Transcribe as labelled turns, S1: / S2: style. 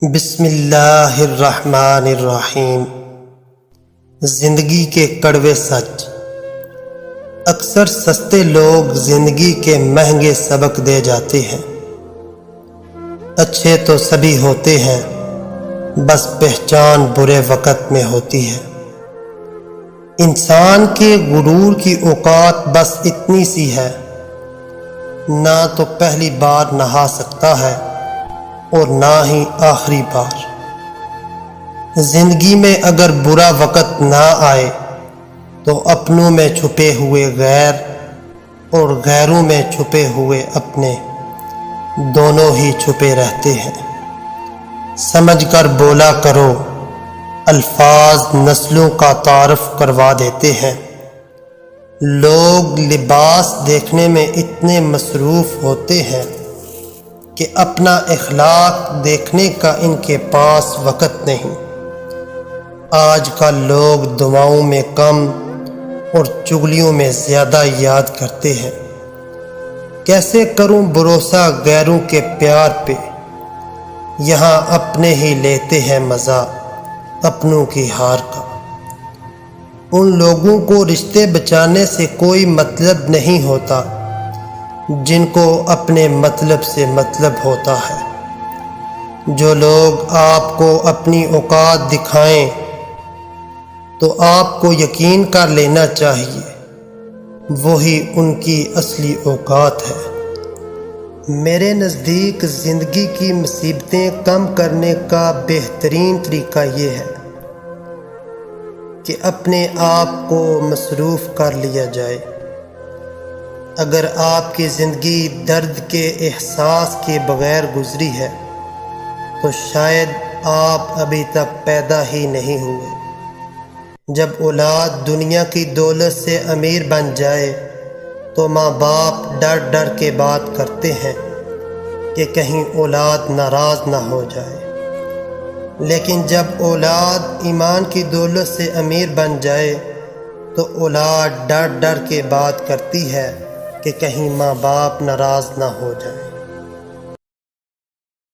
S1: بسم اللہ الرحمن الرحیم۔ زندگی کے کڑوے سچ۔ اکثر سستے لوگ زندگی کے مہنگے سبق دے جاتے ہیں۔ اچھے تو سبھی ہوتے ہیں، بس پہچان برے وقت میں ہوتی ہے۔ انسان کے غرور کی اوقات بس اتنی سی ہے، نہ تو پہلی بار نہا سکتا ہے اور نہ ہی آخری بار۔ زندگی میں اگر برا وقت نہ آئے تو اپنوں میں چھپے ہوئے غیر اور غیروں میں چھپے ہوئے اپنے دونوں ہی چھپے رہتے ہیں۔ سمجھ کر بولا کرو، الفاظ نسلوں کا تعارف کروا دیتے ہیں۔ لوگ لباس دیکھنے میں اتنے مصروف ہوتے ہیں کہ اپنا اخلاق دیکھنے کا ان کے پاس وقت نہیں۔ آج کل لوگ دعاؤں میں کم اور چغلیوں میں زیادہ یاد کرتے ہیں۔ کیسے کروں بھروسہ غیروں کے پیار پہ، یہاں اپنے ہی لیتے ہیں مزہ اپنوں کی ہار کا۔ ان لوگوں کو رشتے بچانے سے کوئی مطلب نہیں ہوتا جن کو اپنے مطلب سے مطلب ہوتا ہے۔ جو لوگ آپ کو اپنی اوقات دکھائیں تو آپ کو یقین کر لینا چاہیے وہی ان کی اصلی اوقات ہے۔ میرے نزدیک زندگی کی مصیبتیں کم کرنے کا بہترین طریقہ یہ ہے کہ اپنے آپ کو مصروف کر لیا جائے۔ اگر آپ کی زندگی درد کے احساس کے بغیر گزری ہے تو شاید آپ ابھی تک پیدا ہی نہیں ہوئے۔ جب اولاد دنیا کی دولت سے امیر بن جائے تو ماں باپ ڈر ڈر کے بات کرتے ہیں کہ کہیں اولاد ناراض نہ ہو جائے، لیکن جب اولاد ایمان کی دولت سے امیر بن جائے تو اولاد ڈر ڈر کے بات کرتی ہے کہ کہیں ماں باپ ناراض نہ ہو جائیں۔